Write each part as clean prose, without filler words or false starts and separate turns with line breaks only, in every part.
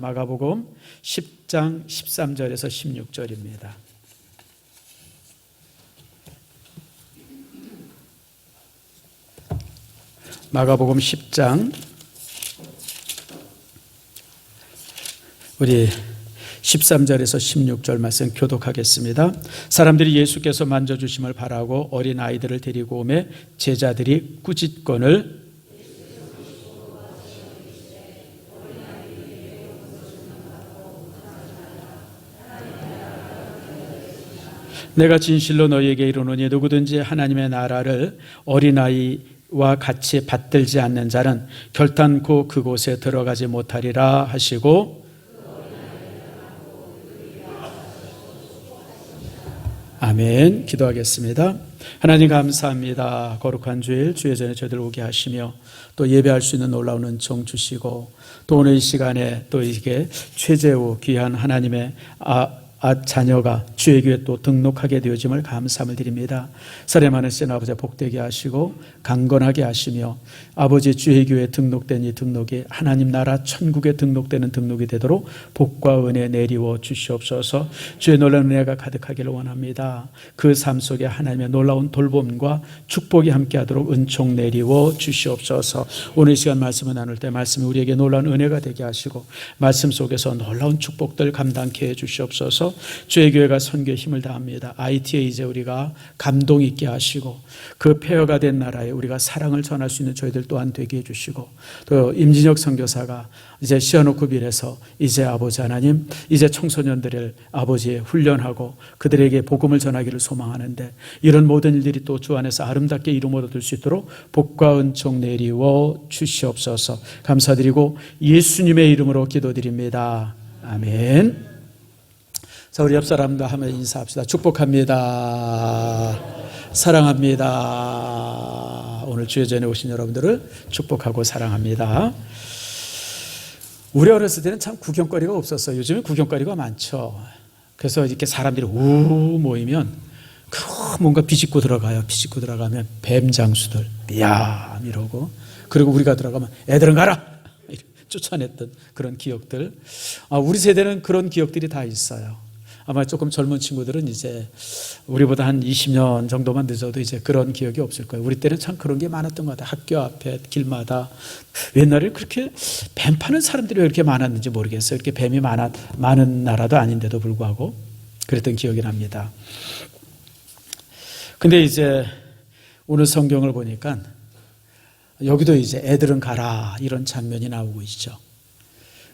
마가복음 10장 13절에서 16절입니다. 마가복음 10장 우리 13절에서 16절 말씀 교독하겠습니다. 사람들이 예수께서 만져주심을 바라고 어린 아이들을 데리고 오매 제자들이 꾸짖건을 내가 진실로 너희에게 이르노니 누구든지 하나님의 나라를 어린아이와 같이 받들지 않는 자는 결단코 그곳에 들어가지 못하리라 하시고, 아멘. 기도하겠습니다. 하나님 감사합니다. 거룩한 주일 주의 전에 저희들 오게 하시며 또 예배할 수 있는 놀라운 은총 주시고, 또 오늘 이 시간에 또 이게 최재우 귀한 하나님의 자녀가 주의 교회에 또 등록하게 되어짐을 감사함을 드립니다. 사례 많으신 아버지 복되게 하시고 강건하게 하시며 아버지 주의 교회에 등록된 이 등록이 하나님 나라 천국에 등록되는 등록이 되도록 복과 은혜 내리워 주시옵소서. 주의 놀라운 은혜가 가득하기를 원합니다. 그 삶 속에 하나님의 놀라운 돌봄과 축복이 함께하도록 은총 내리워 주시옵소서. 오늘 이 시간 말씀을 나눌 때 말씀이 우리에게 놀라운 은혜가 되게 하시고 말씀 속에서 놀라운 축복들 감당케 해 주시옵소서. 주의 교회가 선교에 힘을 다합니다. IT에 이제 우리가 감동 있게 하시고 그 폐허가 된 나라에 우리가 사랑을 전할 수 있는 저희들 또한 되게 해주시고, 또 임진혁 선교사가 이제 시아노쿠빌에서 이제 아버지 하나님 이제 청소년들을 아버지 훈련하고 그들에게 복음을 전하기를 소망하는데, 이런 모든 일들이 또 주 안에서 아름답게 이루어 얻을 수 있도록 복과 은총 내리워 주시옵소서. 감사드리고 예수님의 이름으로 기도드립니다. 아멘. 자, 우리 옆 사람도 한번 인사합시다. 축복합니다. 사랑합니다. 오늘 주의 전에 오신 여러분들을 축복하고 사랑합니다. 우리 어렸을 때는 참 구경거리가 없었어요. 요즘은 구경거리가 많죠. 그래서 이렇게 사람들이 우 모이면 뭔가 비집고 들어가요. 비집고 들어가면 뱀 장수들 미암 이러고, 그리고 우리가 들어가면 애들은 가라 쫓아냈던 그런 기억들. 우리 세대는 그런 기억들이 다 있어요. 아마 조금 젊은 친구들은 이제 우리보다 한 20년 정도만 늦어도 이제 그런 기억이 없을 거예요. 우리 때는 참 그런 게 많았던 것 같아요. 학교 앞에 길마다 옛날에 그렇게 뱀 파는 사람들이 왜 이렇게 많았는지 모르겠어요. 이렇게 뱀이 많은 나라도 아닌데도 불구하고 그랬던 기억이 납니다. 근데 이제 오늘 성경을 보니까 여기도 이제 애들은 가라 이런 장면이 나오고 있죠.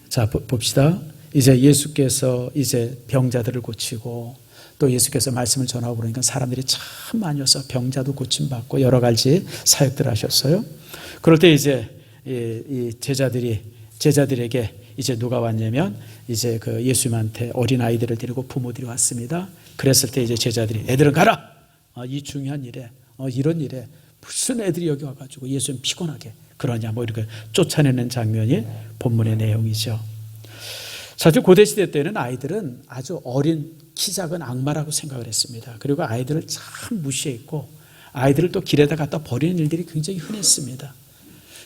자, 봅시다. 이제 예수께서 이제 병자들을 고치고 또 예수께서 말씀을 전하고 그러니까 사람들이 참 많이 와서 병자도 고침받고 여러 가지 사역들을 하셨어요. 그럴 때 이제 이 제자들에게 이제 누가 왔냐면 이제 그 예수님한테 어린 아이들을 데리고 부모들이 왔습니다. 그랬을 때 이제 제자들이 애들은 가라. 이 중요한 일에 이런 일에 무슨 애들이 여기 와가지고 예수님 피곤하게 그러냐 뭐 이렇게 쫓아내는 장면이 본문의 내용이죠. 사실 고대시대 때는 아이들은 아주 어린 키 작은 악마라고 생각을 했습니다. 그리고 아이들을 참 무시했고 아이들을 또 길에다 갖다 버리는 일들이 굉장히 흔했습니다.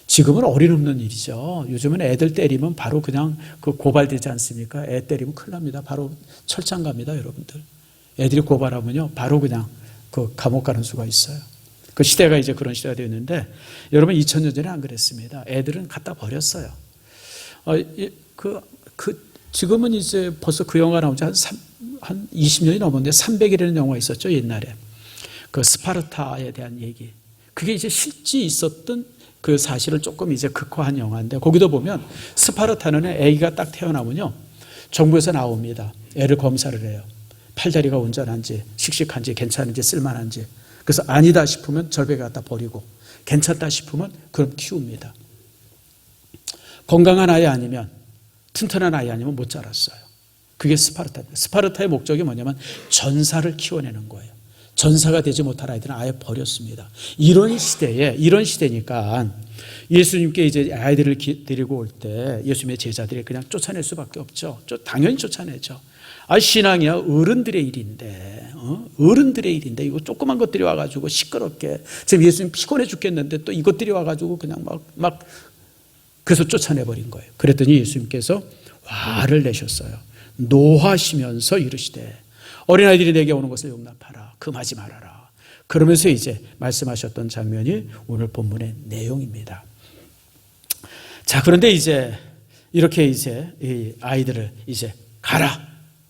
지금은 어림없는 일이죠. 요즘은 애들 때리면 바로 그냥 그 고발되지 않습니까? 애 때리면 큰일 납니다. 바로 철장 갑니다, 여러분들. 애들이 고발하면요 바로 그냥 그 감옥 가는 수가 있어요. 그 시대가 이제 그런 시대가 되었는데, 여러분 2000년 전에 안 그랬습니다. 애들은 갖다 버렸어요. 지금은 이제 벌써 그 영화 나온 지 한 20년이 넘었는데 300이라는 영화 있었죠, 옛날에. 그 스파르타에 대한 얘기. 그게 이제 실제 있었던 그 사실을 조금 이제 극화한 영화인데, 거기도 보면 스파르타는 아기가 딱 태어나면요 정부에서 나옵니다. 애를 검사를 해요. 팔다리가 온전한지 씩씩한지 괜찮은지 쓸만한지. 그래서 아니다 싶으면 절벽에 갖다 버리고 괜찮다 싶으면 그럼 키웁니다. 건강한 아이 아니면 튼튼한 아이 아니면 못 자랐어요. 그게 스파르타입니다. 스파르타의 목적이 뭐냐면 전사를 키워내는 거예요. 전사가 되지 못할 아이들은 아예 버렸습니다. 이런 시대니까 예수님께 이제 아이들을 데리고 올 때 예수님의 제자들이 그냥 쫓아낼 수밖에 없죠. 당연히 쫓아내죠. 신앙이야 어른들의 일인데, 어른들의 일인데 이거 조그만 것들이 와가지고 시끄럽게, 지금 예수님 피곤해 죽겠는데 또 이것들이 와가지고 그냥 막 그래서 쫓아내버린 거예요. 그랬더니 예수님께서 화를 내셨어요. 노하시면서 이르시되 어린아이들이 내게 오는 것을 용납하라. 금하지 말아라. 그러면서 이제 말씀하셨던 장면이 오늘 본문의 내용입니다. 자, 그런데 이제 이렇게 이제 이 아이들을 이제 가라.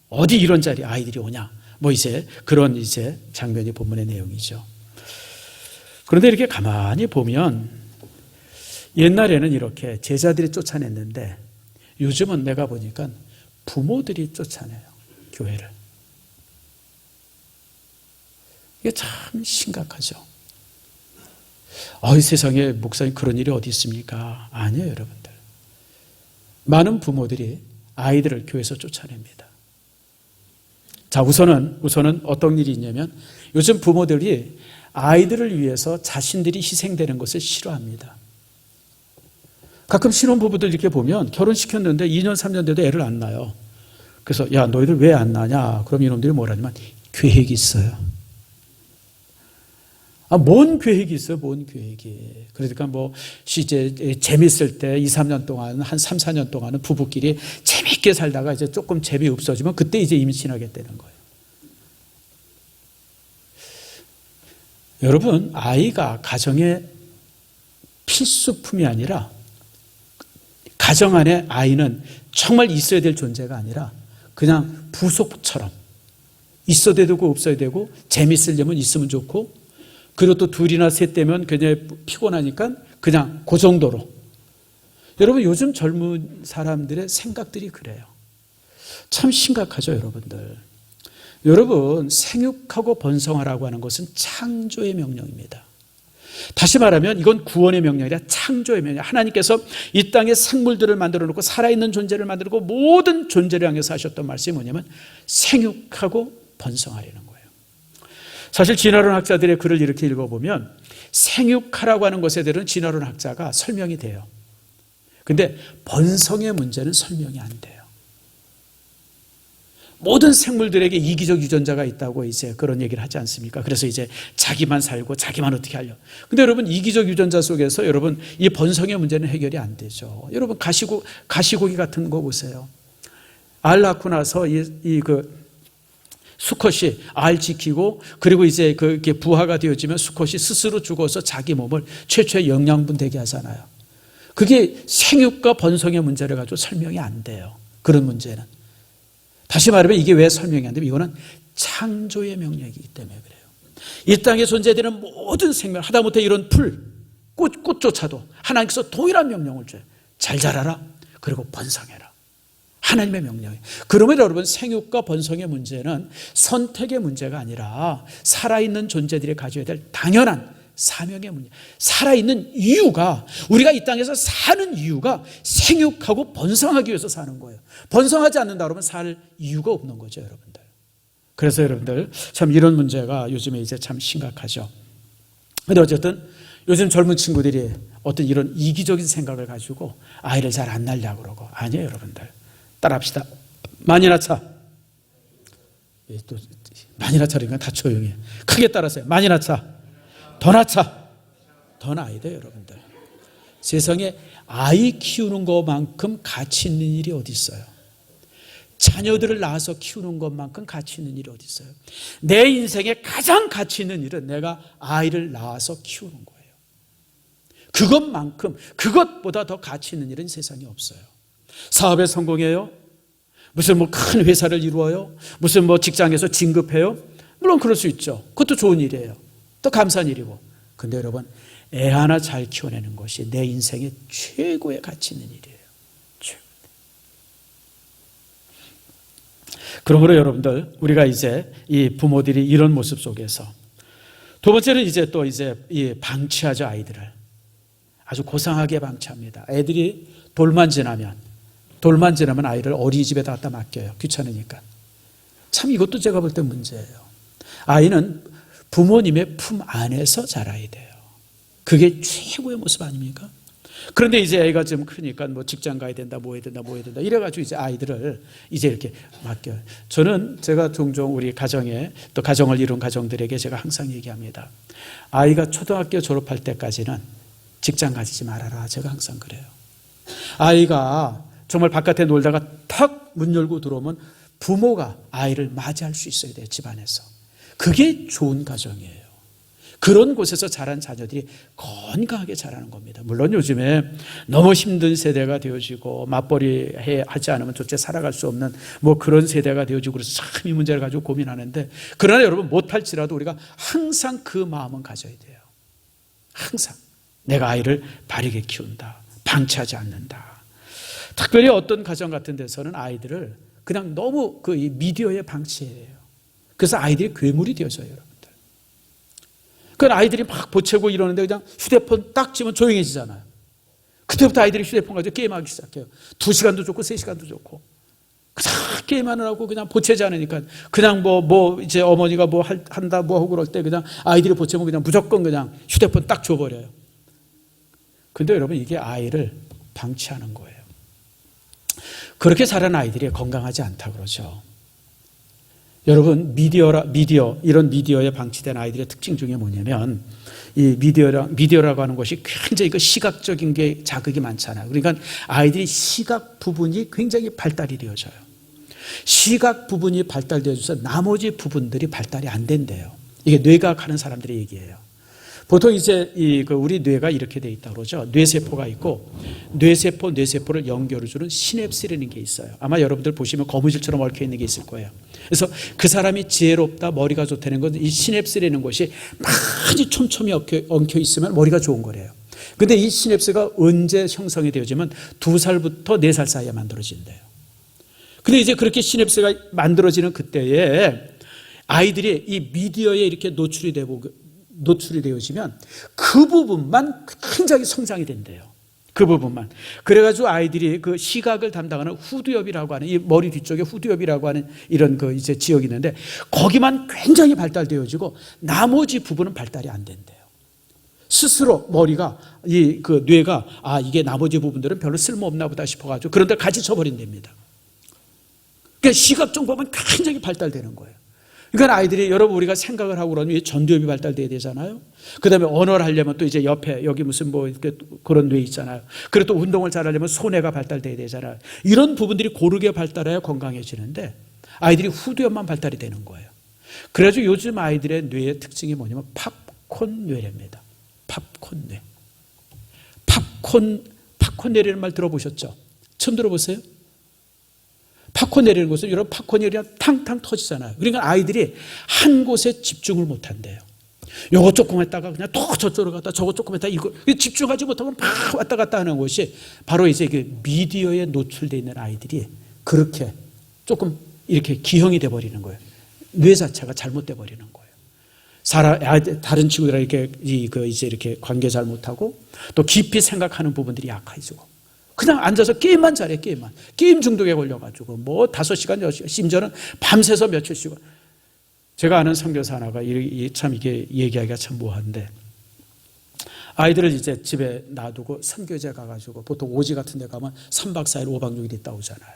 어디 이런 자리 아이들이 오냐. 뭐 이제 그런 이제 장면이 본문의 내용이죠. 그런데 이렇게 가만히 보면 옛날에는 이렇게 제자들이 쫓아냈는데 요즘은 내가 보니까 부모들이 쫓아내요. 교회를. 이게 참 심각하죠. 이 세상에 목사님 그런 일이 어디 있습니까? 아니에요, 여러분들. 많은 부모들이 아이들을 교회에서 쫓아냅니다. 자, 우선은 어떤 일이 있냐면 요즘 부모들이 아이들을 위해서 자신들이 희생되는 것을 싫어합니다. 가끔 신혼부부들 이렇게 보면 결혼시켰는데 2년, 3년 돼도 애를 안 낳아요. 그래서 야, 너희들 왜 안 낳냐? 그럼 이놈들이 뭐라냐면 계획이 있어요. 뭔 계획이 있어요? 뭔 계획이. 그러니까 뭐 이제 재밌을 때 2, 3년 동안 한 3, 4년 동안은 부부끼리 재밌게 살다가 이제 조금 재미 없어지면 그때 이제 임신하겠다는 거예요. 여러분, 아이가 가정의 필수품이 아니라 가정 안에 아이는 정말 있어야 될 존재가 아니라 그냥 부속처럼 있어야 되고 없어야 되고 재밌으려면 있으면 좋고 그리고 또 둘이나 셋 되면 굉장히 피곤하니까 그냥 그 정도로. 여러분, 요즘 젊은 사람들의 생각들이 그래요. 참 심각하죠, 여러분들. 여러분, 생육하고 번성하라고 하는 것은 창조의 명령입니다. 다시 말하면 이건 구원의 명령이 아니라 창조의 명령. 하나님께서 이 땅에 생물들을 만들어 놓고 살아있는 존재를 만들어 놓고 모든 존재를 향해서 하셨던 말씀이 뭐냐면 생육하고 번성하려는 거예요. 사실 진화론 학자들의 글을 이렇게 읽어보면 생육하라고 하는 것에 대한 진화론 학자가 설명이 돼요. 근데 번성의 문제는 설명이 안 돼요. 모든 생물들에게 이기적 유전자가 있다고 이제 그런 얘기를 하지 않습니까? 그래서 이제 자기만 살고 자기만 어떻게 하려. 근데 여러분, 이기적 유전자 속에서 여러분 이 번성의 문제는 해결이 안 되죠. 여러분, 가시고기 같은 거 보세요. 알 낳고 나서 수컷이 알 지키고 그리고 이제 그게 부화가 되어지면 수컷이 스스로 죽어서 자기 몸을 최초의 영양분 되게 하잖아요. 그게 생육과 번성의 문제를 가지고 설명이 안 돼요. 그런 문제는. 다시 말하면 이게 왜 설명이 안 되면 이거는 창조의 명령이기 때문에 그래요. 이 땅에 존재되는 모든 생명, 하다못해 이런 풀, 꽃조차도 하나님께서 동일한 명령을 줘요. 잘 자라라. 그리고 번성해라. 하나님의 명령이에요. 그러면 여러분, 생육과 번성의 문제는 선택의 문제가 아니라 살아있는 존재들이 가져야 될 당연한 사명의 문제. 살아있는 이유가, 우리가 이 땅에서 사는 이유가 생육하고 번성하기 위해서 사는 거예요. 번성하지 않는다 그러면 살 이유가 없는 거죠, 여러분들. 그래서 여러분들 참 이런 문제가 요즘에 이제 참 심각하죠. 근데 어쨌든 요즘 젊은 친구들이 어떤 이런 이기적인 생각을 가지고 아이를 잘 안 낳으려고 그러고. 아니에요, 여러분들. 따라합시다. 많이 낳자. 또 많이 낳자니까 다 조용해. 크게 따라서요. 많이 낳자. 더 낳자. 더 낳아야 돼요, 여러분들. 세상에 아이 키우는 것만큼 가치 있는 일이 어디 있어요? 자녀들을 낳아서 키우는 것만큼 가치 있는 일이 어디 있어요? 내 인생에 가장 가치 있는 일은 내가 아이를 낳아서 키우는 거예요. 그것만큼, 그것보다 더 가치 있는 일은 세상에 없어요. 사업에 성공해요? 무슨 큰 회사를 이루어요? 무슨 직장에서 진급해요? 물론 그럴 수 있죠. 그것도 좋은 일이에요. 또 감사한 일이고. 근데 여러분, 애 하나 잘 키워내는 것이 내 인생의 최고의 가치 있는 일이에요. 최고. 그러므로 여러분들, 우리가 이제 이 부모들이 이런 모습 속에서 두 번째는 이제 또 이제 이 방치하죠, 아이들을. 아주 고상하게 방치합니다. 애들이 돌만 지나면 아이를 어린이집에다 갖다 맡겨요. 귀찮으니까. 참 이것도 제가 볼 때 문제예요. 아이는 부모님의 품 안에서 자라야 돼요. 그게 최고의 모습 아닙니까? 그런데 이제 애가 좀 크니까 직장 가야 된다, 뭐 해야 된다. 이래가지고 이제 아이들을 이제 이렇게 맡겨요. 제가 종종 우리 가정에 또 가정을 이룬 가정들에게 제가 항상 얘기합니다. 아이가 초등학교 졸업할 때까지는 직장 가지지 말아라. 제가 항상 그래요. 아이가 정말 바깥에 놀다가 탁 문 열고 들어오면 부모가 아이를 맞이할 수 있어야 돼요, 집안에서. 그게 좋은 가정이에요. 그런 곳에서 자란 자녀들이 건강하게 자라는 겁니다. 물론 요즘에 너무 힘든 세대가 되어지고 맞벌이 하지 않으면 도대체 살아갈 수 없는 뭐 그런 세대가 되어지고 그래서 참 이 문제를 가지고 고민하는데, 그러나 여러분 못할지라도 우리가 항상 그 마음은 가져야 돼요. 항상 내가 아이를 바르게 키운다, 방치하지 않는다. 특별히 어떤 가정 같은 데서는 아이들을 그냥 너무 그 미디어에 방치해요. 그래서 아이들이 괴물이 되어져요, 여러분들. 그 아이들이 막 보채고 이러는데 그냥 휴대폰 딱 치면 조용해지잖아요. 그때부터 아이들이 휴대폰 가지고 게임하기 시작해요. 2시간도 좋고 3시간도 좋고. 그냥 게임하느라고 그냥 보채지 않으니까 그냥 뭐 이제 어머니가 뭐 한다 뭐 하고 그럴 때 그냥 아이들이 보채면 그냥 무조건 그냥 휴대폰 딱 줘버려요. 근데 여러분, 이게 아이를 방치하는 거예요. 그렇게 자란 아이들이 건강하지 않다고 그러죠. 여러분, 이런 미디어에 방치된 아이들의 특징 중에 뭐냐면, 이 미디어라고 하는 것이 굉장히 그 시각적인 게 자극이 많잖아요. 그러니까 아이들이 시각 부분이 굉장히 발달이 되어져요. 시각 부분이 발달되어져서 나머지 부분들이 발달이 안 된대요. 이게 뇌과학 하는 사람들의 얘기예요. 보통 이제 우리 뇌가 이렇게 돼 있다고 그러죠. 뇌세포가 있고, 뇌세포를 연결해주는 시냅스라는 게 있어요. 아마 여러분들 보시면 거무줄처럼 얽혀 있는 게 있을 거예요. 그래서 그 사람이 지혜롭다, 머리가 좋다는 건 이 시냅스라는 것이 많이 촘촘히 엉켜 있으면 머리가 좋은 거래요. 근데 이 시냅스가 언제 형성이 되어지면 2살부터 4살 사이에 만들어진대요. 근데 이제 그렇게 시냅스가 만들어지는 그때에 아이들이 이 미디어에 이렇게 노출이 되어지면 그 부분만 굉장히 성장이 된대요. 그 부분만. 그래가지고 아이들이 그 시각을 담당하는 후두엽이라고 하는, 이 머리 뒤쪽에 후두엽이라고 하는 이런 그 이제 지역이 있는데, 거기만 굉장히 발달되어지고 나머지 부분은 발달이 안 된대요. 스스로 머리가, 그 뇌가, 이게 나머지 부분들은 별로 쓸모없나 보다 싶어가지고 그런데 같이 쳐버린답니다. 그러니까 시각적 부분은 굉장히 발달되는 거예요. 그러니까 아이들이, 여러분, 우리가 생각을 하고 그러면 전두엽이 발달돼야 되잖아요. 그 다음에 언어를 하려면 또 이제 옆에 여기 무슨 뭐 그런 뇌 있잖아요. 그리고 또 운동을 잘하려면 손해가 발달돼야 되잖아요. 이런 부분들이 고르게 발달해야 건강해지는데 아이들이 후두엽만 발달이 되는 거예요. 그래서 요즘 아이들의 뇌의 특징이 뭐냐면 팝콘 뇌랍니다. 팝콘 뇌. 팝콘 뇌라는 말 들어보셨죠? 처음 들어보세요? 팝콘 내리는 것은, 여러분, 팝콘이 그냥 탕탕 터지잖아요. 그러니까 아이들이 한 곳에 집중을 못 한대요. 요거 조금 했다가 그냥 또 저쪽으로 갔다, 저거 조금 했다가 이거 집중하지 못하면 막 왔다 갔다 하는 것이 바로 이제 그 미디어에 노출되어 있는 아이들이 그렇게 조금 이렇게 기형이 돼버리는 거예요. 뇌 자체가 잘못돼 버리는 거예요. 다른 친구들이랑 이제 이렇게 관계 잘 못하고 또 깊이 생각하는 부분들이 약해지고, 그냥 앉아서 게임만 잘해, 게임만. 게임 중독에 걸려가지고, 5시간, 6시간, 심지어는 밤새서 며칠씩. 제가 아는 선교사 하나가 참 이게 얘기하기가 참 뭐한데, 아이들을 이제 집에 놔두고 선교제 가가지고, 보통 오지 같은 데 가면 3박 4일, 5박 6일 있다 오잖아요.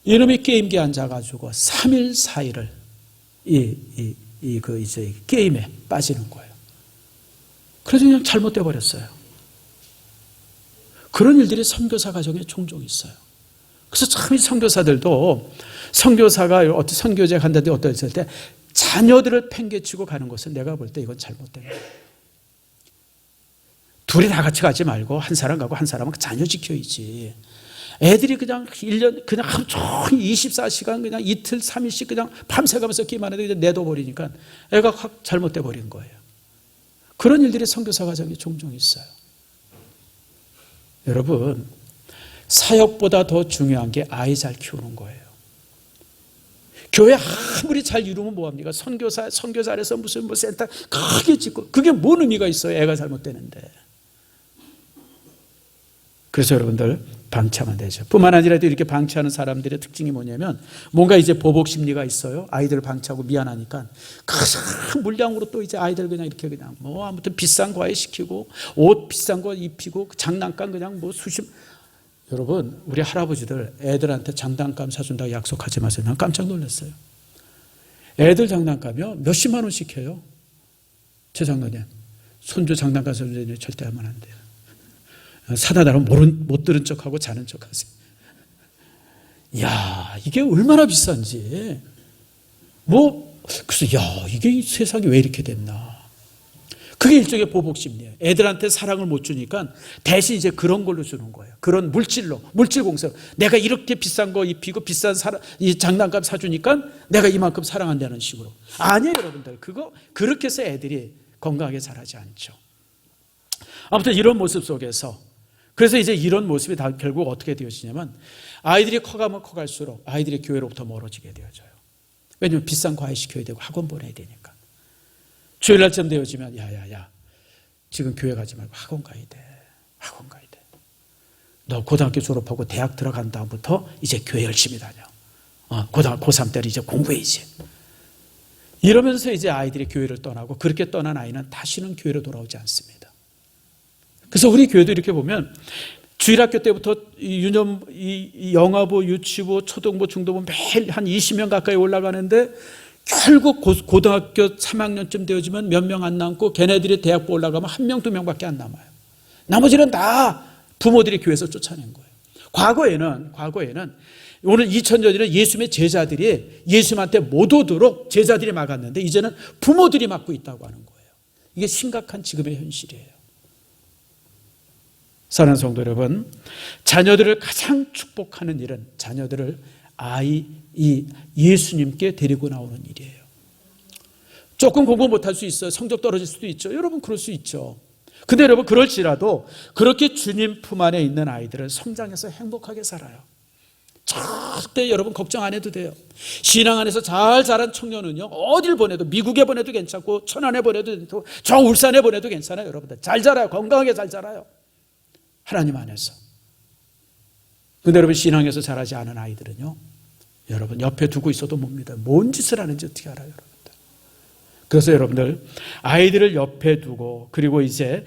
이놈이 게임기에 앉아가지고 3일, 4일을 이제 게임에 빠지는 거예요. 그래서 그냥 잘못돼 버렸어요. 그런 일들이 선교사 가정에 종종 있어요. 그래서 참 이 선교사들도, 선교사가 어떤 선교제 간다든지 어떨 때 자녀들을 팽개치고 가는 것은 내가 볼 때 이건 잘못된 거예요. 둘이 다 같이 가지 말고 한 사람 가고 한 사람은 자녀 지켜야지. 애들이 그냥 1년, 그냥 하루 종일 24시간 그냥 이틀, 3일씩 그냥 밤새가면서 게임하는데 그냥 내둬버리니까 애가 확 잘못돼 버린 거예요. 그런 일들이 선교사 가정에 종종 있어요. 여러분, 사역보다 더 중요한 게 아이 잘 키우는 거예요. 교회 아무리 잘 이루면 뭐합니까? 선교사에서 무슨 센터 크게 짓고, 그게 뭔 의미가 있어요? 애가 잘못되는데. 그래서 여러분들 방치하면 되죠. 뿐만 아니라 이렇게 방치하는 사람들의 특징이 뭐냐면, 뭔가 이제 보복 심리가 있어요. 아이들을 방치하고 미안하니까 큰 물량으로 또 이제 아이들 그냥 이렇게 그냥 아무튼 비싼 과외 시키고, 옷 비싼 거 입히고, 장난감 그냥 여러분, 우리 할아버지들 애들한테 장난감 사준다고 약속하지 마세요. 난 깜짝 놀랐어요. 애들 장난감이요? 몇십만 원씩 해요. 제 장로님, 손주 장난감 사주는 절대 하면 안 돼요. 사다 달라면 못 들은 척하고 자는 척하세요. 야, 이게 얼마나 비싼지. 그래서 이게 이 세상이 왜 이렇게 됐나. 그게 일종의 보복심리예요. 애들한테 사랑을 못 주니까 대신 이제 그런 걸로 주는 거예요. 그런 물질 공세로. 내가 이렇게 비싼 거 입히고 비싼 이 장난감 사주니까 내가 이만큼 사랑한다는 식으로. 아니에요, 여러분들. 그렇게 해서 애들이 건강하게 자라지 않죠. 아무튼 이런 모습 속에서, 그래서 이제 이런 모습이 다 결국 어떻게 되어지냐면 아이들이 커가면 커갈수록 아이들이 교회로부터 멀어지게 되어져요. 왜냐하면 비싼 과외 시켜야 되고 학원 보내야 되니까. 주일날쯤 되어지면 야 지금 교회 가지 말고 학원 가야 돼. 너 고등학교 졸업하고 대학 들어간 다음부터 이제 교회 열심히 다녀. 고3 때는 이제 공부해야지. 이러면서 이제 아이들이 교회를 떠나고, 그렇게 떠난 아이는 다시는 교회로 돌아오지 않습니다. 그래서 우리 교회도 이렇게 보면 주일학교 때부터 이 영아부, 유치부, 초등부, 중도부 매일 한 20명 가까이 올라가는데 결국 고등학교 3학년쯤 되어지면 몇 명 안 남고 걔네들이 대학부 올라가면 1명, 2명밖에 안 남아요. 나머지는 다 부모들이 교회에서 쫓아낸 거예요. 과거에는 오늘 2000년에는 예수님의 제자들이 예수님한테 못 오도록 제자들이 막았는데 이제는 부모들이 막고 있다고 하는 거예요. 이게 심각한 지금의 현실이에요. 사랑하는 성도 여러분, 자녀들을 가장 축복하는 일은 자녀들을 예수님께 데리고 나오는 일이에요. 조금 공부 못할 수 있어요. 성적 떨어질 수도 있죠. 여러분 그럴 수 있죠. 근데 여러분 그럴지라도 그렇게 주님 품 안에 있는 아이들은 성장해서 행복하게 살아요. 절대 여러분 걱정 안 해도 돼요. 신앙 안에서 잘 자란 청년은요, 어딜 보내도, 미국에 보내도 괜찮고 천안에 보내도 괜찮고 저 울산에 보내도 괜찮아요. 여러분들 잘 자라요. 건강하게 잘 자라요. 하나님 안에서. 근데 여러분 신앙에서 자라지 않은 아이들은요, 여러분 옆에 두고 있어도 못 믿어요. 뭔 짓을 하는지 어떻게 알아요, 여러분들. 그래서 여러분들 아이들을 옆에 두고, 그리고 이제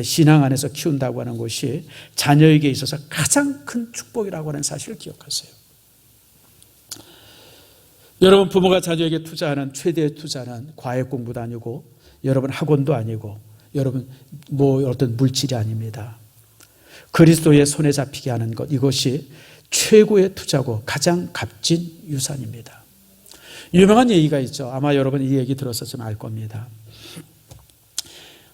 신앙 안에서 키운다고 하는 것이 자녀에게 있어서 가장 큰 축복이라고 하는 사실을 기억하세요. 여러분 부모가 자녀에게 투자하는 최대의 투자는 과외 공부도 아니고, 여러분 학원도 아니고, 여러분 어떤 물질이 아닙니다. 그리스도의 손에 잡히게 하는 것, 이것이 최고의 투자고 가장 값진 유산입니다. 유명한 얘기가 있죠. 아마 여러분 이 얘기 들었었으면 알 겁니다.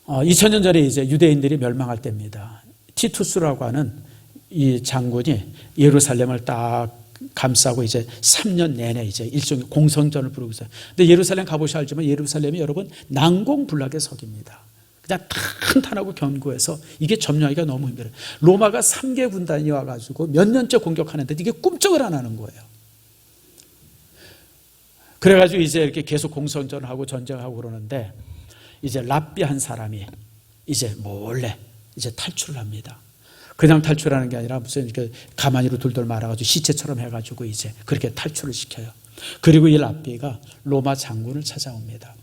2000년 전에 이제 유대인들이 멸망할 때입니다. 티투스라고 하는 이 장군이 예루살렘을 딱 감싸고 이제 3년 내내 이제 일종의 공성전을 부르고 있어요. 근데 예루살렘 가보셔야 알지만 예루살렘이 여러분 난공불락의 석입니다. 그냥 탄탄하고 견고해서 이게 점령하기가 너무 힘들어요. 로마가 3개 군단이 와가지고 몇 년째 공격하는데 이게 꿈쩍을 안 하는 거예요. 그래가지고 이제 이렇게 계속 공성전을 하고 전쟁하고 그러는데 이제 랍비 한 사람이 이제 몰래 이제 탈출을 합니다. 그냥 탈출하는 게 아니라 무슨 이렇게 가만히로 둘둘 말아가지고 시체처럼 해가지고 이제 그렇게 탈출을 시켜요. 그리고 이 랍비가 로마 장군을 찾아옵니다.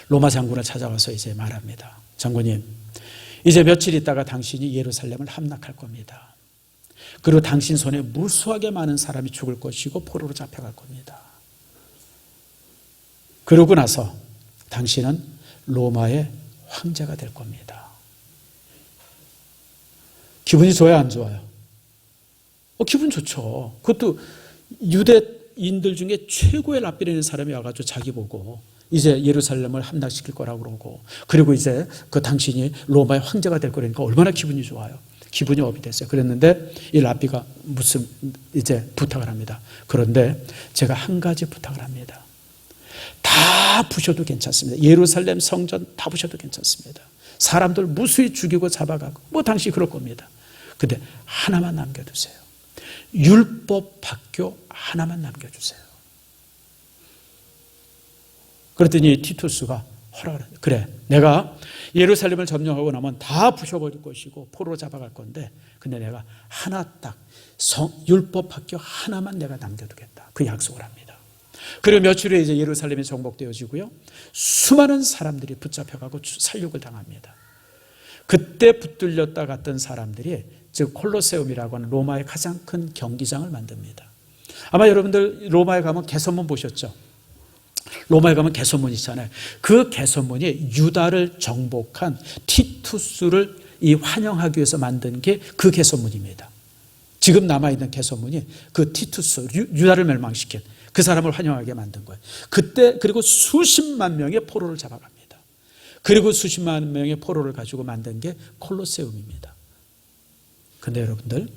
로마 장군을 찾아와서 이제 말합니다. 장군님, 이제 며칠 있다가 당신이 예루살렘을 함락할 겁니다. 그리고 당신 손에 무수하게 많은 사람이 죽을 것이고 포로로 잡혀갈 겁니다. 그러고 나서 당신은 로마의 황제가 될 겁니다. 기분이 좋아요, 안 좋아요? 기분 좋죠. 그것도 유대인들 중에 최고의 랍비라는 사람이 와가지고 자기 보고 이제 예루살렘을 함락시킬 거라고 그러고, 그리고 이제 당신이 로마의 황제가 될 거라니까 얼마나 기분이 좋아요. 기분이 업이 됐어요. 그랬는데 이 랍비가 무슨 이제 부탁을 합니다. 그런데 제가 한 가지 부탁을 합니다. 다 부셔도 괜찮습니다. 예루살렘 성전 다 부셔도 괜찮습니다. 사람들 무수히 죽이고 잡아가고 당신이 그럴 겁니다. 근데 하나만 남겨두세요. 율법 학교 하나만 남겨주세요. 그랬더니 티투스가 허락을 해요. 그래, 내가 예루살렘을 점령하고 나면 다 부셔버릴 것이고 포로로 잡아갈 건데, 근데 내가 하나 딱 율법 학교 하나만 내가 남겨두겠다. 그 약속을 합니다. 그리고 며칠 후에 이제 예루살렘이 정복되어지고요, 수많은 사람들이 붙잡혀가고 살육을 당합니다. 그때 붙들렸다 갔던 사람들이 즉 콜로세움이라고 하는 로마의 가장 큰 경기장을 만듭니다. 아마 여러분들 로마에 가면 개선문 보셨죠? 로마에 가면 개선문이 있잖아요. 그 개선문이 유다를 정복한 티투스를 이 환영하기 위해서 만든 게 그 개선문입니다. 지금 남아있는 개선문이 그 티투스, 유다를 멸망시킨 그 사람을 환영하게 만든 거예요. 그때 그리고 수십만 명의 포로를 잡아갑니다. 그리고 수십만 명의 포로를 가지고 만든 게 콜로세움입니다. 근데 여러분들,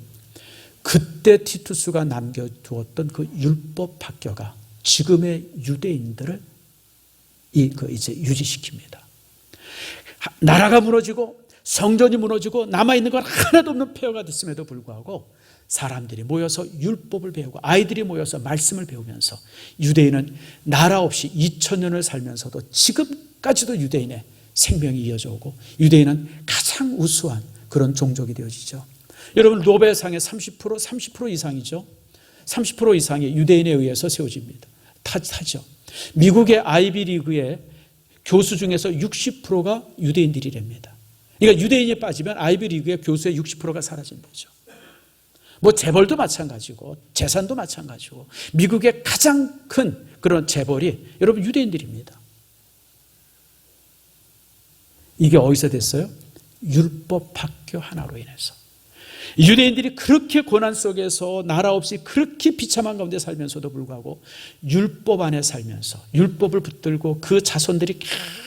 그때 티투스가 남겨두었던 그 율법 학교가 지금의 유대인들을 이제 유지시킵니다. 나라가 무너지고 성전이 무너지고 남아있는 건 하나도 없는 폐허가 됐음에도 불구하고 사람들이 모여서 율법을 배우고 아이들이 모여서 말씀을 배우면서 유대인은 나라 없이 2000년을 살면서도 지금까지도 유대인의 생명이 이어져 오고 유대인은 가장 우수한 그런 종족이 되어지죠. 여러분, 노벨상의 30% 이상이죠. 30% 이상이 유대인에 의해서 세워집니다. 타죠. 미국의 아이비리그의 교수 중에서 60%가 유대인들이랍니다. 그러니까 유대인이 빠지면 아이비리그의 교수의 60%가 사라진다죠. 뭐 재벌도 마찬가지고 재산도 마찬가지고 미국의 가장 큰 그런 재벌이 여러분 유대인들입니다. 이게 어디서 됐어요? 율법 학교 하나로 인해서. 유대인들이 그렇게 고난 속에서 나라 없이 그렇게 비참한 가운데 살면서도 불구하고 율법 안에 살면서 율법을 붙들고 그 자손들이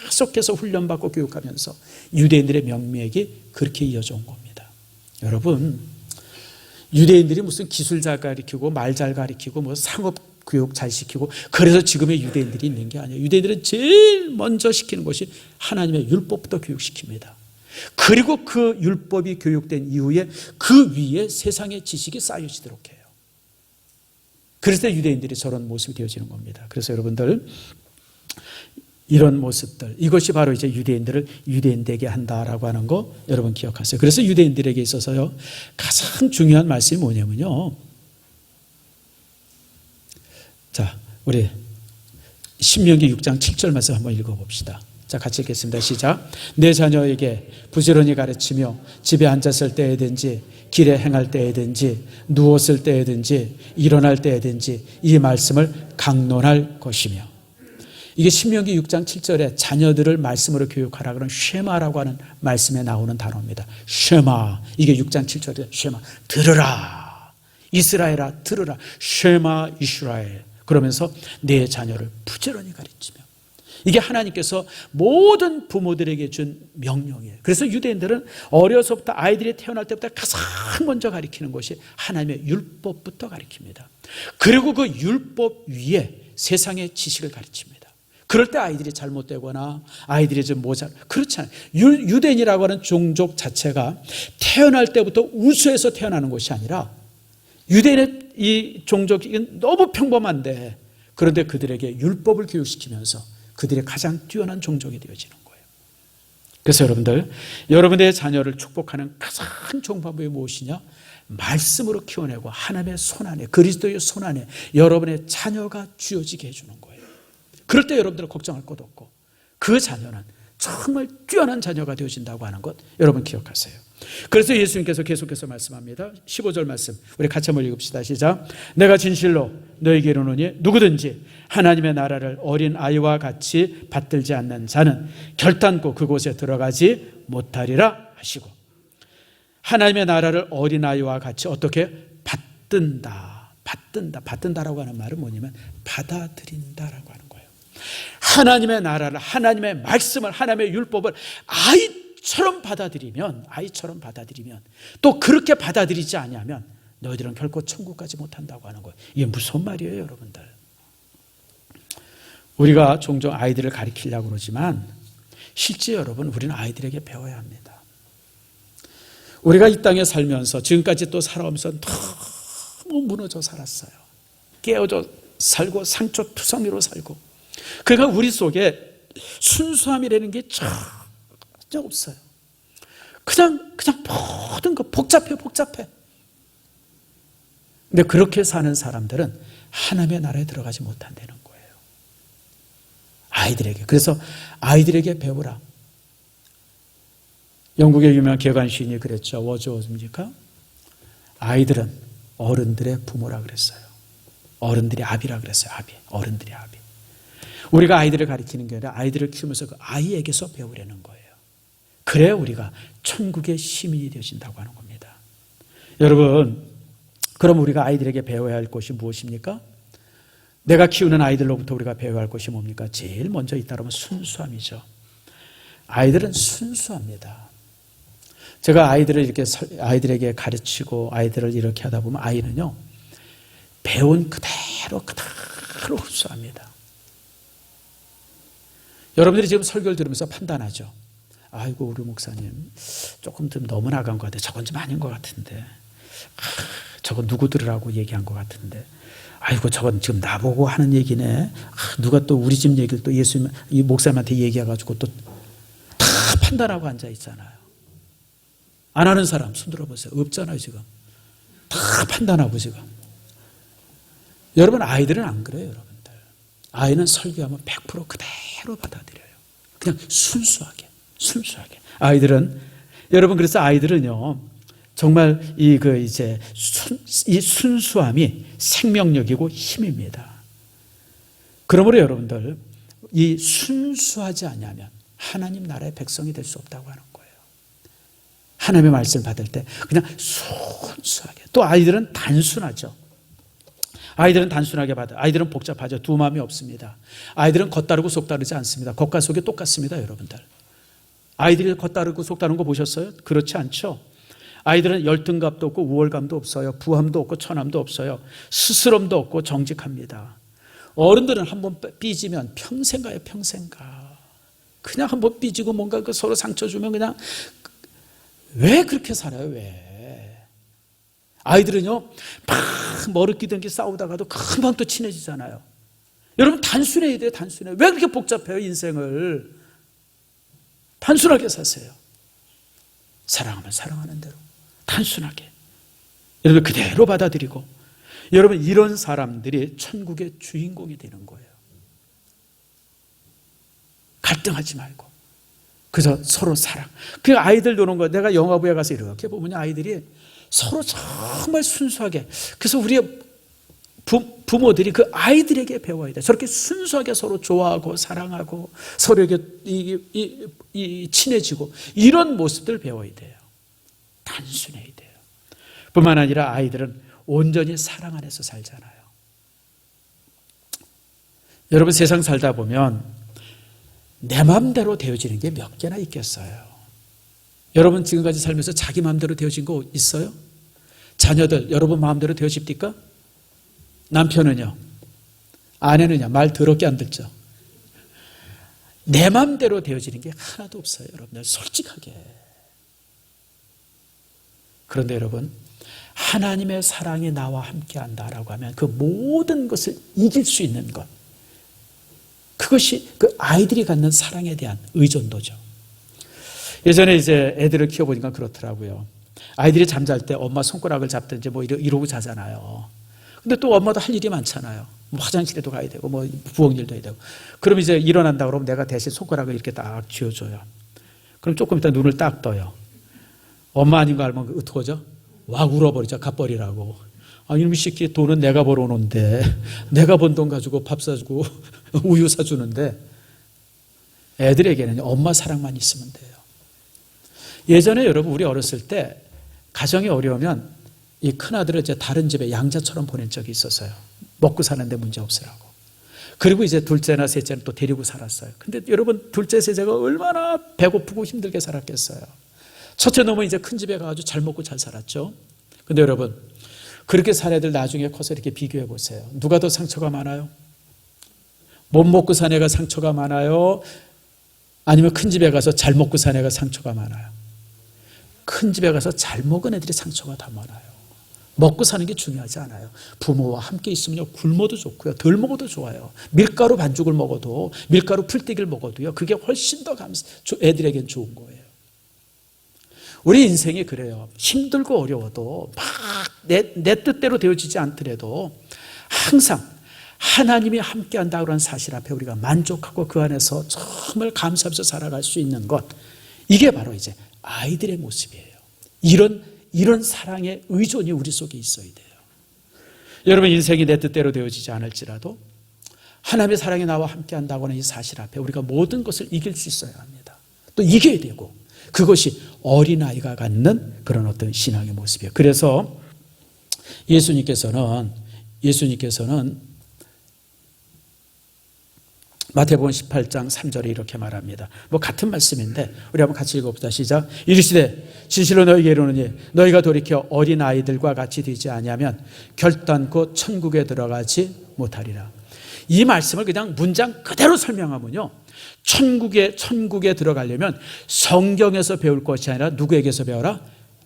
계속해서 훈련받고 교육하면서 유대인들의 명맥이 그렇게 이어져 온 겁니다. 여러분, 유대인들이 무슨 기술 잘 가르치고 말 잘 가르치고 뭐 상업 교육 잘 시키고 그래서 지금의 유대인들이 있는 게 아니에요. 유대인들은 제일 먼저 시키는 것이 하나님의 율법부터 교육시킵니다. 그리고 그 율법이 교육된 이후에 그 위에 세상의 지식이 쌓여지도록 해요. 그래서 유대인들이 저런 모습이 되어지는 겁니다. 그래서 여러분들, 이런 모습들, 이것이 바로 이제 유대인들을 유대인되게 한다라고 하는 거 여러분 기억하세요. 그래서 유대인들에게 있어서요, 가장 중요한 말씀이 뭐냐면요. 자, 우리 신명기 6장 7절 말씀 한번 읽어봅시다. 자, 같이 읽겠습니다. 시작. 내 자녀에게 부지런히 가르치며 집에 앉았을 때에든지 길에 행할 때에든지 누웠을 때에든지 일어날 때에든지 이 말씀을 강론할 것이며. 이게 신명기 6장 7절에 자녀들을 말씀으로 교육하라 그런 쉐마라고 하는 말씀에 나오는 단어입니다. 쉐마. 이게 6장 7절에 쉐마. 들으라. 이스라엘아 들으라. 쉐마 이스라엘. 그러면서 내 자녀를 부지런히 가르치며. 이게 하나님께서 모든 부모들에게 준 명령이에요. 그래서 유대인들은 어려서부터 아이들이 태어날 때부터 가장 먼저 가르치는 것이 하나님의 율법부터 가르칩니다. 그리고 그 율법 위에 세상의 지식을 가르칩니다. 그럴 때 아이들이 잘못되거나 아이들이 좀 그렇지 않아요. 유대인이라고 하는 종족 자체가 태어날 때부터 우수해서 태어나는 것이 아니라 유대인의 이 종족이 너무 평범한데 그런데 그들에게 율법을 교육시키면서 그들의 가장 뛰어난 종족이 되어지는 거예요. 그래서 여러분들, 여러분의 자녀를 축복하는 가장 좋은 방법이 무엇이냐? 말씀으로 키워내고 하나님의 손안에, 그리스도의 손안에 여러분의 자녀가 쥐어지게 해주는 거예요. 그럴 때 여러분들은 걱정할 것 없고 그 자녀는 정말 뛰어난 자녀가 되어진다고 하는 것 여러분 기억하세요. 그래서 예수님께서 계속해서 말씀합니다. 15절 말씀 우리 같이 한번 읽읍시다. 시작. 내가 진실로 너에게 이르노니 누구든지 하나님의 나라를 어린 아이와 같이 받들지 않는 자는 결단코 그곳에 들어가지 못하리라 하시고, 하나님의 나라를 어린 아이와 같이 어떻게 받든다라고 하는 말은 뭐냐면 받아들인다라고 하는 거예요. 하나님의 나라를, 하나님의 말씀을, 하나님의 율법을 아이처럼 받아들이면 또 그렇게 받아들이지 않으면 너희들은 결코 천국 가지 못한다고 하는 거예요. 이게 무슨 말이에요, 여러분들? 우리가 종종 아이들을 가르치려고 그러지만 실제 여러분, 우리는 아이들에게 배워야 합니다. 우리가 이 땅에 살면서 지금까지 또 살아오면서 너무 무너져 살았어요. 깨어져 살고 상처투성이로 살고, 그러니까 우리 속에 순수함이라는 게 전혀 없어요. 그냥 모든 거 복잡해. 근데 그렇게 사는 사람들은 하나님의 나라에 들어가지 못한다는 거예요. 아이들에게. 그래서 아이들에게 배우라. 영국의 유명한 개관 시인이 그랬죠. 워즈워즈입니까? 아이들은 어른들의 부모라 그랬어요. 어른들이 아비라 그랬어요. 어른들이 아비. 우리가 아이들을 가르치는 게 아니라 아이들을 키우면서 그 아이에게서 배우려는 거예요. 그래야 우리가 천국의 시민이 되어진다고 하는 겁니다. 여러분, 그럼 우리가 아이들에게 배워야 할 것이 무엇입니까? 내가 키우는 아이들로부터 우리가 배워야 할 것이 뭡니까? 제일 먼저 잇따르면 순수함이죠. 아이들은 순수합니다. 제가 아이들에게 가르치고 아이들을 이렇게 하다 보면 아이는요, 배운 그대로 흡수합니다. 여러분들이 지금 설교를 들으면서 판단하죠. 아이고, 우리 목사님 조금 좀 너무 나간 것 같아. 저건 좀 아닌 것 같은데. 저건 누구 들으라고 얘기한 것 같은데. 아이고, 저건 지금 나보고 하는 얘기네. 누가 또 우리 집 얘기를 또 예수님, 이 목사님한테 얘기해가지고 또 다 판단하고 앉아 있잖아요. 안 하는 사람 손 들어보세요. 없잖아요, 지금. 다 판단하고 지금. 여러분, 아이들은 안 그래요, 여러분들. 아이는 설교하면 100% 그대로 받아들여요. 그냥 순수하게. 아이들은, 여러분, 그래서 아이들은요, 정말 이 순수함이 생명력이고 힘입니다. 그러므로 여러분들, 이 순수하지 않으면 하나님 나라의 백성이 될 수 없다고 하는 거예요. 하나님의 말씀을 받을 때 그냥 순수하게. 또 아이들은 단순하죠. 아이들은 단순하게 받아요. 아이들은 복잡하죠. 두 마음이 없습니다. 아이들은 겉다르고 속다르지 않습니다. 겉과 속이 똑같습니다, 여러분들. 아이들이 겉다르고 속다른 거 보셨어요? 그렇지 않죠? 아이들은 열등감도 없고 우월감도 없어요. 부함도 없고 천함도 없어요. 스스럼도 없고 정직합니다. 어른들은 한번 삐지면 평생 가요, 평생 가. 그냥 한번 삐지고 뭔가 서로 상처 주면 그냥 왜 그렇게 살아요, 왜? 아이들은요, 막 머리끼든기 싸우다가도 금방 또 친해지잖아요. 여러분, 단순해야 돼요, 단순해. 왜 그렇게 복잡해요, 인생을? 단순하게 사세요. 사랑하면 사랑하는 대로. 단순하게. 여러분, 그대로 받아들이고. 여러분, 이런 사람들이 천국의 주인공이 되는 거예요. 갈등하지 말고. 그래서 서로 사랑. 그 아이들 노는 거, 내가 영화부에 가서 이렇게 보면 아이들이 서로 정말 순수하게. 그래서 우리의 부모들이 그 아이들에게 배워야 돼. 저렇게 순수하게 서로 좋아하고 사랑하고 서로에게 친해지고 이런 모습들 배워야 돼요. 단순해야 돼요. 뿐만 아니라 아이들은 온전히 사랑 안에서 살잖아요. 여러분, 세상 살다 보면 내 마음대로 되어지는 게 몇 개나 있겠어요. 여러분, 지금까지 살면서 자기 마음대로 되어진 거 있어요? 자녀들 여러분 마음대로 되어집니까? 남편은요? 아내는요? 말 더럽게 안 듣죠? 내 마음대로 되어지는 게 하나도 없어요, 여러분들. 솔직하게. 그런데 여러분, 하나님의 사랑이 나와 함께 한다라고 하면 그 모든 것을 이길 수 있는 것, 그것이 그 아이들이 갖는 사랑에 대한 의존도죠. 예전에 이제 애들을 키워보니까 그렇더라고요. 아이들이 잠잘 때 엄마 손가락을 잡든지 뭐 이러고 자잖아요. 근데 또 엄마도 할 일이 많잖아요. 뭐 화장실에도 가야 되고 뭐 부엌일도 해야 되고. 그럼 이제 일어난다 그러면 내가 대신 손가락을 이렇게 딱 쥐어줘요. 그럼 조금 있다 눈을 딱 떠요. 엄마 아닌 거 알면 어떡하죠? 왁 울어버리죠. 갚버리라고. 아, 이놈의 새끼 돈은 내가 벌어오는데 내가 번 돈 가지고 밥 사주고 우유 사주는데. 애들에게는 엄마 사랑만 있으면 돼요. 예전에 여러분, 우리 어렸을 때 가정이 어려우면 이 큰아들을 이제 다른 집에 양자처럼 보낸 적이 있었어요. 먹고 사는데 문제 없으라고. 그리고 이제 둘째나 셋째는 또 데리고 살았어요. 근데 여러분, 둘째, 셋째가 얼마나 배고프고 힘들게 살았겠어요. 첫째 놈은 이제 큰 집에 가가지고 잘 먹고 잘 살았죠. 근데 여러분, 그렇게 산 애들 나중에 커서 이렇게 비교해 보세요. 누가 더 상처가 많아요? 못 먹고 산 애가 상처가 많아요? 아니면 큰 집에 가서 잘 먹고 산 애가 상처가 많아요? 큰 집에 가서 잘 먹은 애들이 상처가 더 많아요. 먹고 사는 게 중요하지 않아요. 부모와 함께 있으면요, 굶어도 좋고요, 덜 먹어도 좋아요. 밀가루 반죽을 먹어도, 밀가루 풀떼기를 먹어도요, 그게 훨씬 더 애들에겐 좋은 거예요. 우리 인생이 그래요. 힘들고 어려워도 막 내 뜻대로 되어지지 않더라도 항상 하나님이 함께한다고 하는 사실 앞에 우리가 만족하고 그 안에서 정말 감사하면서 살아갈 수 있는 것, 이게 바로 이제 아이들의 모습이에요. 이런 사랑의 의존이 우리 속에 있어야 돼요. 여러분, 인생이 내 뜻대로 되어지지 않을지라도 하나님의 사랑이 나와 함께한다고 하는 이 사실 앞에 우리가 모든 것을 이길 수 있어야 합니다. 또 이겨야 되고, 그것이 어린아이가 갖는 그런 어떤 신앙의 모습이에요. 그래서 예수님께서는 마태복음 18장 3절에 이렇게 말합니다. 뭐 같은 말씀인데 우리 한번 같이 읽어봅시다. 시작. 이르시되 진실로 너희에게 이르노니 너희가 돌이켜 어린아이들과 같이 되지 아니하면 결단코 천국에 들어가지 못하리라. 이 말씀을 그냥 문장 그대로 설명하면요, 천국에 들어가려면 성경에서 배울 것이 아니라 누구에게서 배워라?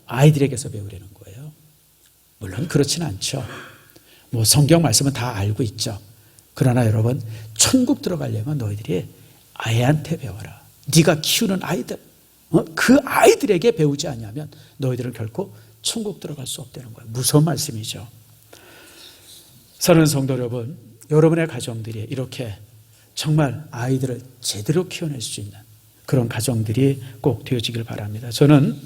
아이들에게서 배우려는 거예요. 물론 그렇지는 않죠. 뭐 성경 말씀은 다 알고 있죠. 그러나 여러분, 천국 들어가려면 너희들이 아이한테 배워라. 네가 키우는 아이들, 그 아이들에게 배우지 않으면 너희들은 결코 천국 들어갈 수 없다는 거예요. 무서운 말씀이죠. 사랑하는 성도 여러분, 여러분의 가정들이 이렇게 정말 아이들을 제대로 키워낼 수 있는 그런 가정들이 꼭 되어지길 바랍니다. 저는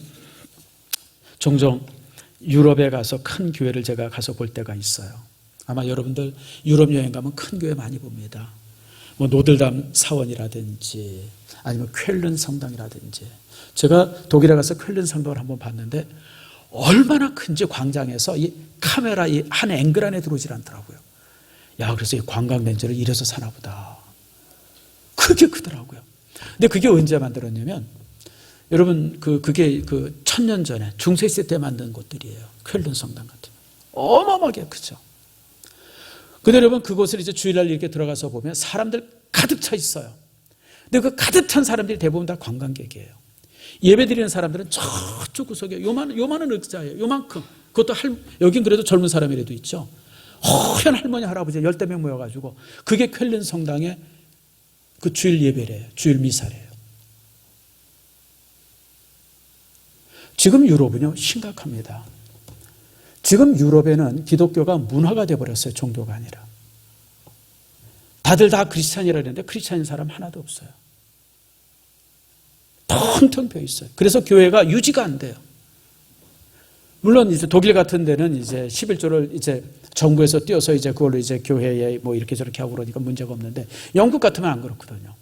종종 유럽에 가서 큰 교회를 제가 가서 볼 때가 있어요. 아마 여러분들 유럽 여행 가면 큰 교회 많이 봅니다. 뭐 노들담 사원이라든지 아니면 쾰른 성당이라든지. 제가 독일에 가서 쾰른 성당을 한번 봤는데 얼마나 큰지 광장에서 이 카메라 이 한 앵글 안에 들어오질 않더라고요. 야, 그래서 이 관광 렌즈를 이래서 사나 보다. 그게 크더라고요. 근데 그게 언제 만들었냐면 여러분 그게 1000년 전에 중세시대 때 만든 곳들이에요. 쾰른 성당 같은 어마어마하게 크죠. 근데 여러분 그곳을 이제 주일날 이렇게 들어가서 보면 사람들 가득 차 있어요. 근데 그 가득 찬 사람들이 대부분 다 관광객이에요. 예배 드리는 사람들은 저쪽 구석에 요만한 의자예요. 요만큼. 그것도 여긴 그래도 젊은 사람이라도 있죠. 허연 할머니 할아버지 10대 명 모여가지고 그게 쾰른 성당의 그 주일 예배래요. 주일 미사래요. 지금 유럽은요 심각합니다. 지금 유럽에는 기독교가 문화가 되어버렸어요. 종교가 아니라. 다들 다 크리스찬이라 그러는데 크리스찬인 사람 하나도 없어요. 텅텅 비어 있어요. 그래서 교회가 유지가 안 돼요. 물론 이제 독일 같은 데는 이제 11조를 이제 정부에서 띄어서 이제 그걸로 이제 교회에 뭐 이렇게 저렇게 하고 그러니까 문제가 없는데 영국 같으면 안 그렇거든요.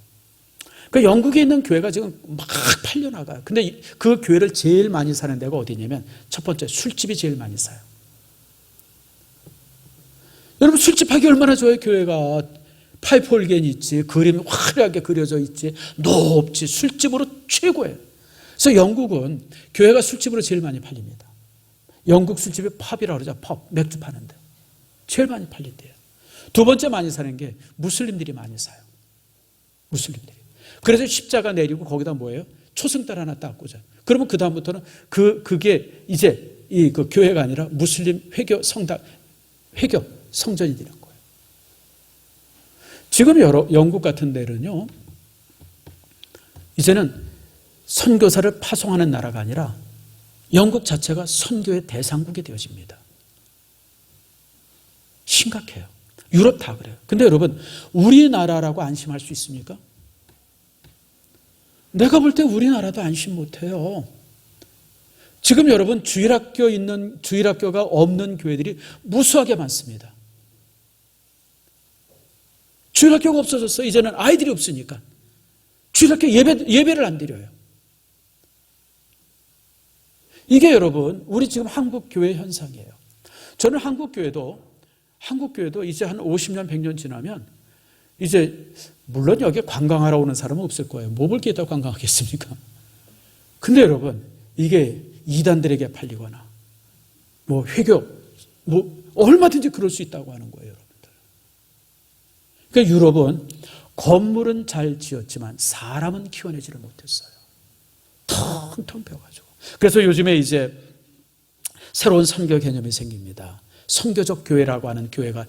그 영국에 있는 교회가 지금 막 팔려나가요. 근데 그 교회를 제일 많이 사는 데가 어디냐면 첫 번째 술집이 제일 많이 사요. 여러분 술집하기 얼마나 좋아요. 교회가 파이프 올겐이 있지, 그림이 화려하게 그려져 있지, 높지, 술집으로 최고예요. 그래서 영국은 교회가 술집으로 제일 많이 팔립니다. 영국 술집이 펍이라고 그러죠. 펍, 맥주 파는데 제일 많이 팔린대요. 두 번째 많이 사는 게 무슬림들이 많이 사요. 무슬림들이. 그래서 십자가 내리고 거기다 뭐예요? 초승달 하나 딱 꽂아요. 그러면 그 다음부터는 그게 이제 그 교회가 아니라 무슬림 회교 성전이 되는 거예요. 지금 영국 같은 데는요, 이제는 선교사를 파송하는 나라가 아니라 영국 자체가 선교의 대상국이 되어집니다. 심각해요. 유럽 다 그래요. 근데 여러분, 우리나라라고 안심할 수 있습니까? 내가 볼 때 우리나라도 안심 못해요. 지금 여러분 주일학교가 없는 교회들이 무수하게 많습니다. 주일학교가 없어졌어요. 이제는 아이들이 없으니까. 주일학교 예배를 안 드려요. 이게 여러분 우리 지금 한국 교회 현상이에요. 저는 한국 교회도 이제 한 50년 100년 지나면 이제 물론 여기 관광하러 오는 사람은 없을 거예요. 뭐 볼 게 있다고 관광하겠습니까? 근데 여러분 이게 이단들에게 팔리거나 뭐 회교 뭐 얼마든지 그럴 수 있다고 하는 거예요, 여러분들. 그러니까 유럽은 건물은 잘 지었지만 사람은 키워내지를 못했어요. 텅텅 비어가지고. 그래서 요즘에 이제 새로운 선교 개념이 생깁니다. 선교적 교회라고 하는 교회가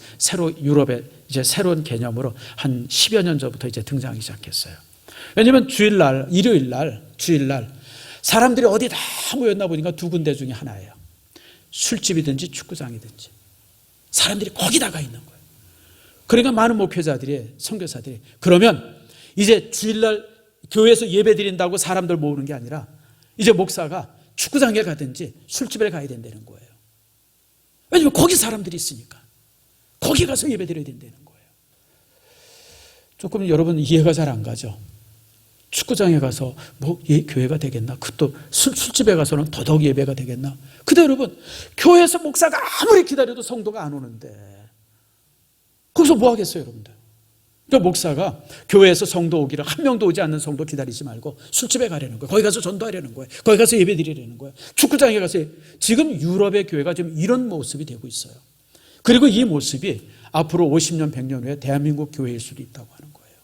유럽에 이제 새로운 개념으로 한 10여 년 전부터 이제 등장하기 시작했어요. 왜냐하면 주일날 사람들이 어디 다 모였나 보니까 두 군데 중에 하나예요. 술집이든지 축구장이든지 사람들이 거기다가 있는 거예요. 그러니까 많은 목회자들이, 선교사들이 그러면 이제 주일날 교회에서 예배 드린다고 사람들 모으는 게 아니라 이제 목사가 축구장에 가든지 술집에 가야 된다는 거예요. 왜냐하면 거기 사람들이 있으니까. 거기 가서 예배 드려야 된다는 거예요. 조금 여러분 이해가 잘 안 가죠. 축구장에 가서 뭐 교회가 되겠나? 또 술집에 가서는 더더욱 예배가 되겠나? 근데 여러분, 교회에서 목사가 아무리 기다려도 성도가 안 오는데 거기서 뭐 하겠어요, 여러분들? 그러니까 목사가 교회에서 성도 오기를, 한 명도 오지 않는 성도 기다리지 말고 술집에 가려는 거예요. 거기 가서 전도하려는 거예요. 거기 가서 예배 드리려는 거예요. 축구장에 가서. 지금 유럽의 교회가 지금 이런 모습이 되고 있어요. 그리고 이 모습이 앞으로 50년, 100년 후에 대한민국 교회일 수도 있다고 하는 거예요.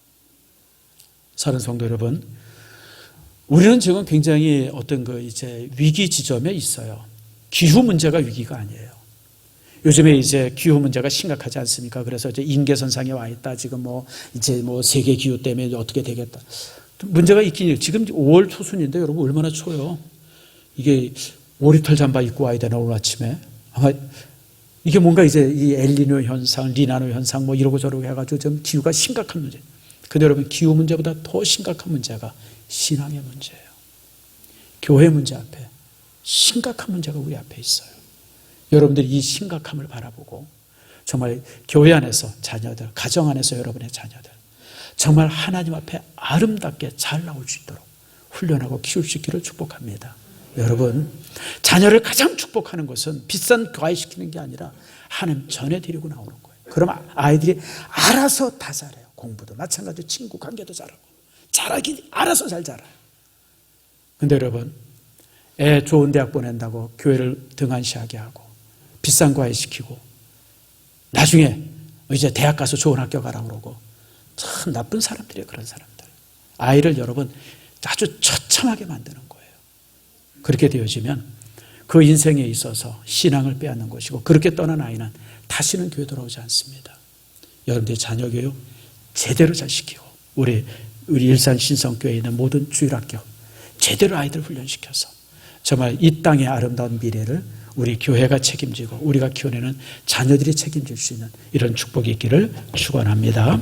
사랑하는 성도 여러분, 우리는 지금 굉장히 어떤 이제 위기 지점에 있어요. 기후 문제가 위기가 아니에요. 요즘에 이제 기후 문제가 심각하지 않습니까? 그래서 이제 인계선상에 와 있다. 지금 이제 세계 기후 때문에 어떻게 되겠다. 문제가 있긴 해요. 지금 5월 초순인데 여러분 얼마나 추워요. 이게 오리털 잠바 입고 와야 되나, 오늘 아침에. 아마 이게 뭔가 이제 이 엘니뇨 현상, 리나노 현상 이러고 저러고 해가지고 좀 기후가 심각한 문제. 근데 여러분, 기후 문제보다 더 심각한 문제가 신앙의 문제예요. 교회 문제 앞에 심각한 문제가 우리 앞에 있어요. 여러분들이 이 심각함을 바라보고 정말 교회 안에서 자녀들, 가정 안에서 여러분의 자녀들 정말 하나님 앞에 아름답게 잘 나올 수 있도록 훈련하고 키울 수 있기를 축복합니다. 여러분, 자녀를 가장 축복하는 것은 비싼 과외시키는 게 아니라 하나님 전해드리고 나오는 거예요. 그럼 아이들이 알아서 다 잘해요. 공부도 마찬가지로 친구 관계도 잘하고 잘하기 알아서 잘 자라요. 근데 여러분, 애 좋은 대학 보낸다고 교회를 등한시하게 하고 비싼 과외시키고 나중에 이제 대학 가서 좋은 학교 가라 그러고, 참 나쁜 사람들이에요. 그런 사람들. 아이를 여러분 아주 처참하게 만드는 거예요. 그렇게 되어지면 그 인생에 있어서 신앙을 빼앗는 것이고, 그렇게 떠난 아이는 다시는 교회 돌아오지 않습니다. 여러분들의 자녀 교육 제대로 잘 시키고, 우리 일산 신성교회에 있는 모든 주일학교 제대로 아이들 훈련시켜서 정말 이 땅의 아름다운 미래를 우리 교회가 책임지고 우리가 키워내는 자녀들이 책임질 수 있는 이런 축복이 있기를 축원합니다.